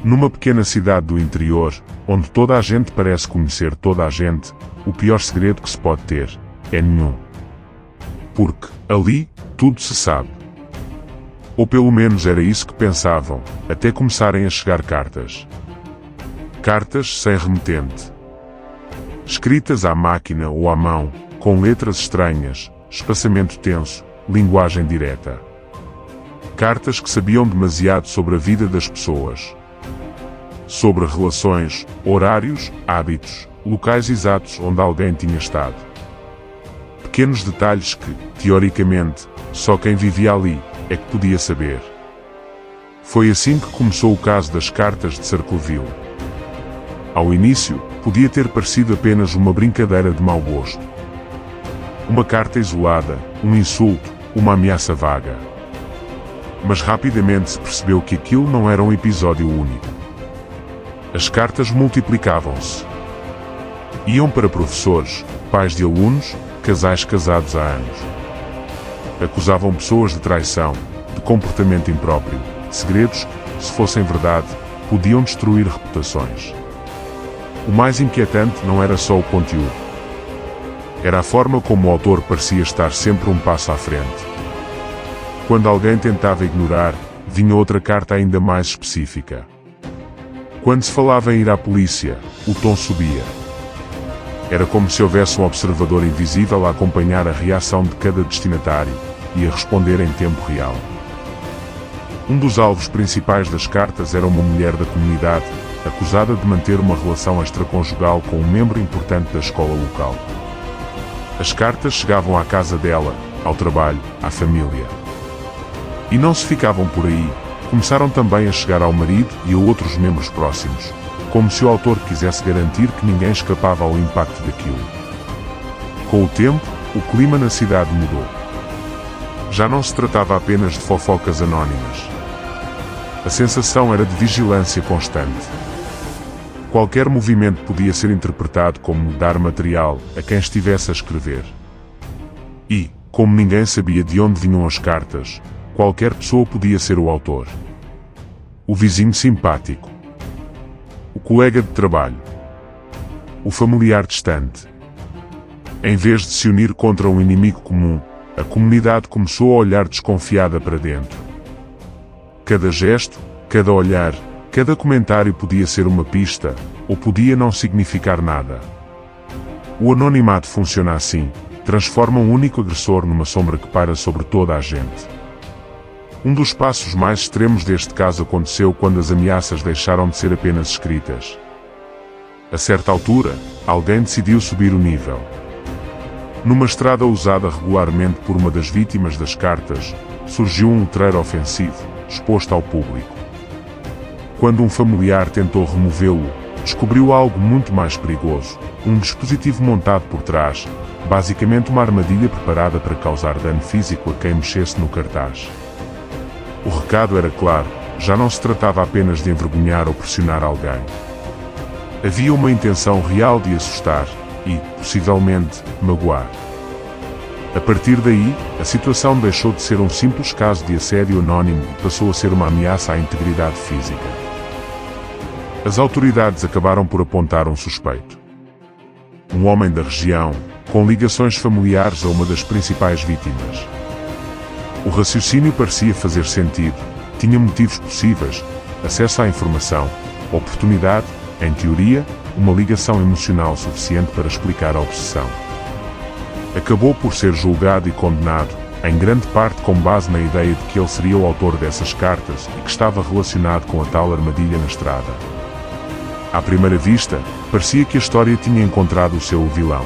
Numa pequena cidade do interior, onde toda a gente parece conhecer toda a gente, o pior segredo que se pode ter é nenhum. Porque, ali, tudo se sabe. Ou pelo menos era isso que pensavam, até começarem a chegar cartas. Cartas sem remetente. Escritas à máquina ou à mão, com letras estranhas, espaçamento tenso, linguagem direta. Cartas que sabiam demasiado sobre a vida das pessoas. Sobre relações, horários, hábitos, locais exatos onde alguém tinha estado. Pequenos detalhes que, teoricamente, só quem vivia ali é que podia saber. Foi assim que começou o caso das cartas de Circleville. Ao início, podia ter parecido apenas uma brincadeira de mau gosto. Uma carta isolada, um insulto, uma ameaça vaga. Mas rapidamente se percebeu que aquilo não era um episódio único. As cartas multiplicavam-se. Iam para professores, pais de alunos, casais casados há anos. Acusavam pessoas de traição, de comportamento impróprio, de segredos que, se fossem verdade, podiam destruir reputações. O mais inquietante não era só o conteúdo. Era a forma como o autor parecia estar sempre um passo à frente. Quando alguém tentava ignorar, vinha outra carta ainda mais específica. Quando se falava em ir à polícia, o tom subia. Era como se houvesse um observador invisível a acompanhar a reação de cada destinatário e a responder em tempo real. Um dos alvos principais das cartas era uma mulher da comunidade, acusada de manter uma relação extraconjugal com um membro importante da escola local. As cartas chegavam à casa dela, ao trabalho, à família. E não se ficavam por aí, começaram também a chegar ao marido e a outros membros próximos, como se o autor quisesse garantir que ninguém escapava ao impacto daquilo. Com o tempo, o clima na cidade mudou. Já não se tratava apenas de fofocas anónimas. A sensação era de vigilância constante. Qualquer movimento podia ser interpretado como dar material a quem estivesse a escrever. E, como ninguém sabia de onde vinham as cartas, qualquer pessoa podia ser o autor. O vizinho simpático. O colega de trabalho. O familiar distante. Em vez de se unir contra um inimigo comum, a comunidade começou a olhar desconfiada para dentro. Cada gesto, cada olhar, cada comentário podia ser uma pista, ou podia não significar nada. O anonimato funciona assim, transforma um único agressor numa sombra que paira sobre toda a gente. Um dos passos mais extremos deste caso aconteceu quando as ameaças deixaram de ser apenas escritas. A certa altura, alguém decidiu subir o nível. Numa estrada usada regularmente por uma das vítimas das cartas, surgiu um letreiro ofensivo, exposto ao público. Quando um familiar tentou removê-lo, descobriu algo muito mais perigoso, um dispositivo montado por trás, basicamente uma armadilha preparada para causar dano físico a quem mexesse no cartaz. O recado era claro, já não se tratava apenas de envergonhar ou pressionar alguém. Havia uma intenção real de assustar e, possivelmente, magoar. A partir daí, a situação deixou de ser um simples caso de assédio anónimo e passou a ser uma ameaça à integridade física. As autoridades acabaram por apontar um suspeito. Um homem da região, com ligações familiares a uma das principais vítimas. O raciocínio parecia fazer sentido, tinha motivos possíveis, acesso à informação, oportunidade, em teoria, uma ligação emocional suficiente para explicar a obsessão. Acabou por ser julgado e condenado, em grande parte com base na ideia de que ele seria o autor dessas cartas e que estava relacionado com a tal armadilha na estrada. À primeira vista, parecia que a história tinha encontrado o seu vilão.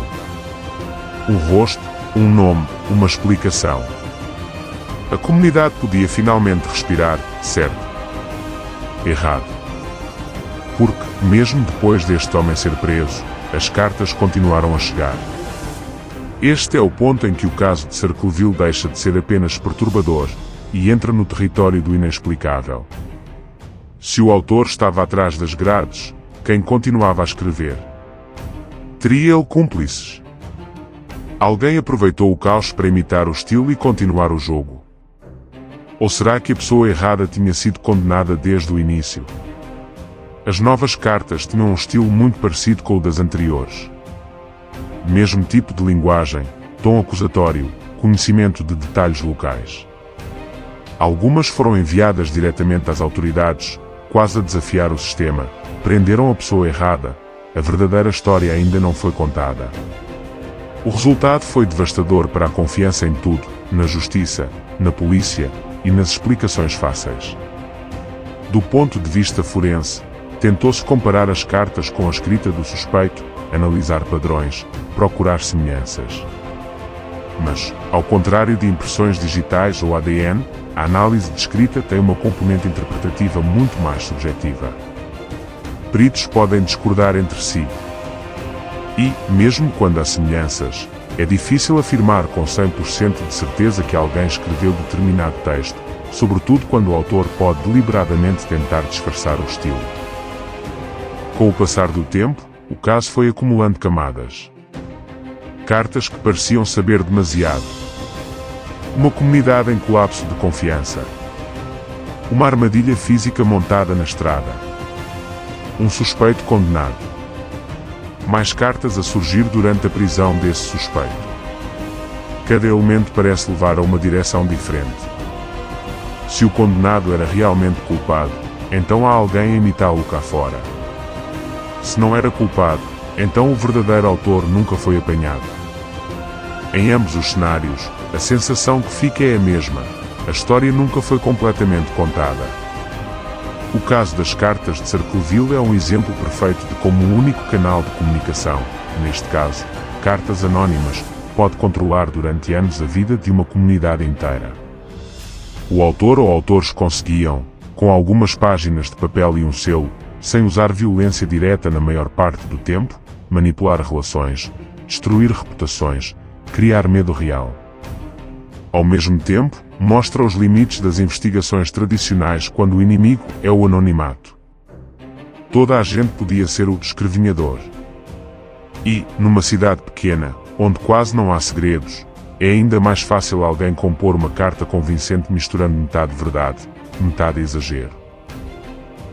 Um rosto, um nome, uma explicação. A comunidade podia finalmente respirar, certo? Errado. Porque, mesmo depois deste homem ser preso, as cartas continuaram a chegar. Este é o ponto em que o caso de Circleville deixa de ser apenas perturbador e entra no território do inexplicável. Se o autor estava atrás das grades, quem continuava a escrever? Teria ele cúmplices? Alguém aproveitou o caos para imitar o estilo e continuar o jogo? Ou será que a pessoa errada tinha sido condenada desde o início? As novas cartas tinham um estilo muito parecido com o das anteriores. Mesmo tipo de linguagem, tom acusatório, conhecimento de detalhes locais. Algumas foram enviadas diretamente às autoridades, quase a desafiar o sistema. Prenderam a pessoa errada. A verdadeira história ainda não foi contada. O resultado foi devastador para a confiança em tudo, na justiça, na polícia e nas explicações fáceis. Do ponto de vista forense, tentou-se comparar as cartas com a escrita do suspeito, analisar padrões, procurar semelhanças. Mas, ao contrário de impressões digitais ou ADN, a análise de escrita tem uma componente interpretativa muito mais subjetiva. Peritos podem discordar entre si. E, mesmo quando há semelhanças, é difícil afirmar com 100% de certeza que alguém escreveu determinado texto, sobretudo quando o autor pode deliberadamente tentar disfarçar o estilo. Com o passar do tempo, o caso foi acumulando camadas. Cartas que pareciam saber demasiado. Uma comunidade em colapso de confiança. Uma armadilha física montada na estrada. Um suspeito condenado. Mais cartas a surgir durante a prisão desse suspeito. Cada elemento parece levar a uma direção diferente. Se o condenado era realmente culpado, então há alguém a imitá-lo cá fora. Se não era culpado, então o verdadeiro autor nunca foi apanhado. Em ambos os cenários, a sensação que fica é a mesma: a história nunca foi completamente contada. O caso das cartas de Circleville é um exemplo perfeito de como um único canal de comunicação, neste caso, cartas anónimas, pode controlar durante anos a vida de uma comunidade inteira. O autor ou autores conseguiam, com algumas páginas de papel e um selo, sem usar violência direta na maior parte do tempo, manipular relações, destruir reputações, criar medo real. Ao mesmo tempo, mostra os limites das investigações tradicionais quando o inimigo é o anonimato. Toda a gente podia ser o escrevinhador. E, numa cidade pequena, onde quase não há segredos, é ainda mais fácil alguém compor uma carta convincente misturando metade verdade, metade exagero.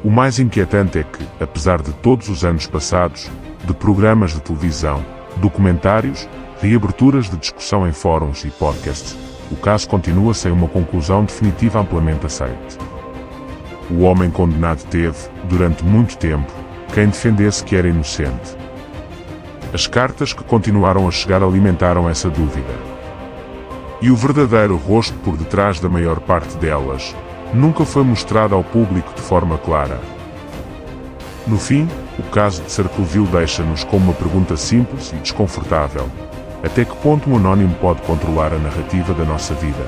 O mais inquietante é que, apesar de todos os anos passados, de programas de televisão, documentários, reaberturas de discussão em fóruns e podcasts, o caso continua sem uma conclusão definitiva amplamente aceite. O homem condenado teve, durante muito tempo, quem defendesse que era inocente. As cartas que continuaram a chegar alimentaram essa dúvida. E o verdadeiro rosto por detrás da maior parte delas, nunca foi mostrado ao público de forma clara. No fim, o caso de Circleville deixa-nos com uma pergunta simples e desconfortável: até que ponto um anónimo pode controlar a narrativa da nossa vida?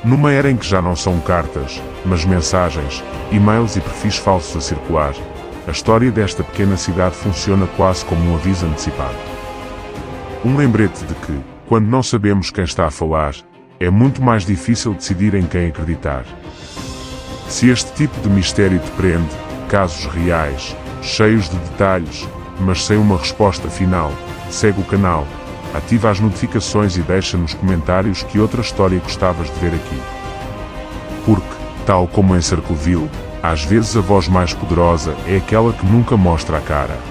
Numa era em que já não são cartas, mas mensagens, e-mails e perfis falsos a circular, a história desta pequena cidade funciona quase como um aviso antecipado. Um lembrete de que, quando não sabemos quem está a falar, é muito mais difícil decidir em quem acreditar. Se este tipo de mistério te prende, casos reais, cheios de detalhes, mas sem uma resposta final, segue o canal, ativa as notificações e deixa nos comentários que outra história gostavas de ver aqui. Porque, tal como em Circleville, às vezes a voz mais poderosa é aquela que nunca mostra a cara.